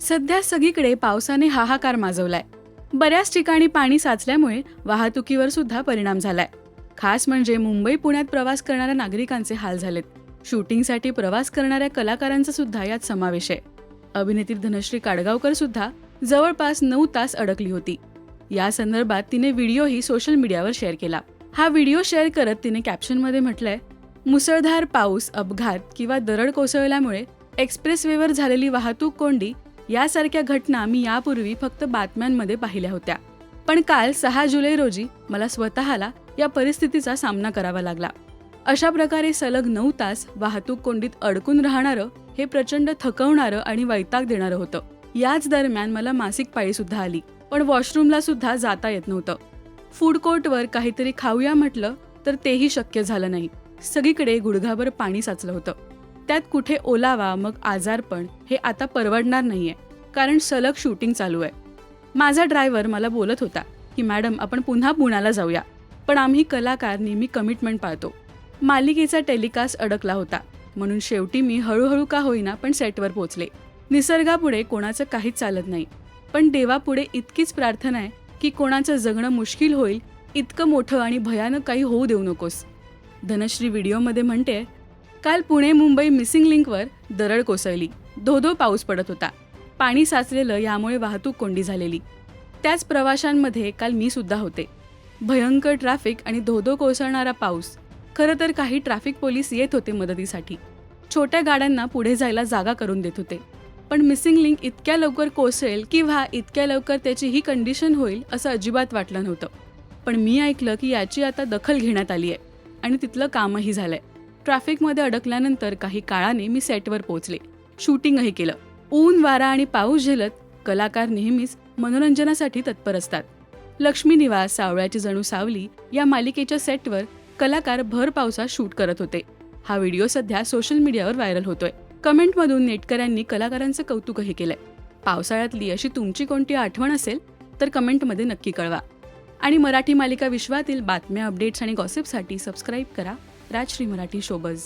सध्या सगळीकडे पावसाने हाहाकार माजवलाय. बऱ्याच ठिकाणी पाणी साचल्यामुळे वाहतुकीवर सुद्धा परिणाम झालाय. खास म्हणजे मुंबई पुण्यात प्रवास करणाऱ्या नागरिकांचे हाल झालेत. शूटिंगसाठी प्रवास करणाऱ्या कलाकारांचा सुद्धा यात समावेश आहे. अभिनेत्री धनश्री काडगावकर सुद्धा जवळपास 9 तास अडकली होती. या संदर्भात तिने व्हिडिओही सोशल मीडियावर शेअर केला. हा व्हिडिओ शेअर करत तिने कॅप्शनमध्ये म्हटलंय, मुसळधार पाऊस, अपघात किंवा दरड कोसळल्यामुळे एक्सप्रेसवेवर झालेली वाहतूक कोंडी यासारख्या घटना मी यापूर्वी फक्त बातम्यांमध्ये पाहिल्या होत्या. पण काल 6 जुलै रोजी मला स्वतःला या परिस्थितीचा सामना करावा लागला. अशा प्रकारे सलग 9 तास वाहतूक कोंडीत अडकून राहणारं हे प्रचंड थकवणारं आणि वैताग देणारं होतं. याच दरम्यान मला मासिक पाळी सुद्धा आली, पण वॉशरूमला सुद्धा जाता येत नव्हतं. फूड कोर्टवर काहीतरी खाऊया म्हटलं तर तेही शक्य झालं नाही. सगळीकडे गुडघाभर पाणी साचलं होतं. त्यात कुठे ओलावा, मग आजारपण हे आता परवडणार नाहीये, कारण सलग शूटिंग चालू आहे. माझा ड्रायव्हर मला बोलत होता की मॅडम आपण पुन्हा पुण्याला जाऊया, पण आम्ही कलाकार नेहमी कमिटमेंट पाळतो. मालिकेचा टेलिकास्ट अडकला होता, म्हणून शेवटी मी हळूहळू का होईना पण सेटवर पोहोचले. निसर्गापुढे कोणाचं काहीच चालत नाही, पण देवापुढे इतकीच प्रार्थना आहे की कोणाचं जगणं मुश्किल होईल इतकं मोठं आणि भयानक काही होऊ देऊ नकोस. धनश्री व्हिडिओमध्ये म्हणते, काल पुणे मुंबई मिसिंग लिंकवर दरड कोसळली. धो-धो पाऊस पडत होता. पाणी साचलेलं, यामुळे वाहतूक कोंडी झालेली. त्याच प्रवाशांमध्ये काल मी सुद्धा होते. भयंकर ट्रॅफिक आणि धो-धो कोसळणारा पाऊस. खरं तर काही ट्रॅफिक पोलीस येत होते मदतीसाठी. छोट्या गाड्यांना पुढे जायला जागा करून देत होते. पण मिसिंग लिंक इतक्या लवकर कोसळेल किंवा इतक्या लवकर त्याची ही कंडिशन होईल असं अजिबात वाटलं नव्हतं. पण मी ऐकलं की याची आता दखल घेण्यात आली आहे आणि तिथलं कामही झालंय. ट्रॅफिकमध्ये अडकल्यानंतर काही काळाने मी सेटवर पोहोचले. शूटिंगही केलं. ऊन, वारा आणि पाऊस झेलत कलाकार नेहमीच मनोरंजनासाठी तत्पर असतात. लक्ष्मी निवास, सावळ्याची जणू सावली या मालिकेच्या सेटवर कलाकार भर पावसात शूट करत होते. हा व्हिडिओ सध्या सोशल मीडियावर व्हायरल होतोय. कमेंटमधून नेटकऱ्यांनी कलाकारांचं कौतुकही केलंय. पावसाळ्यातली अशी तुमची कोणती आठवण असेल तर कमेंटमध्ये नक्की कळवा. आणि मराठी मालिका विश्वातील बातम्या, अपडेट्स आणि गॉसिपसाठी सबस्क्राईब करा राजश्री मराठी शोबज.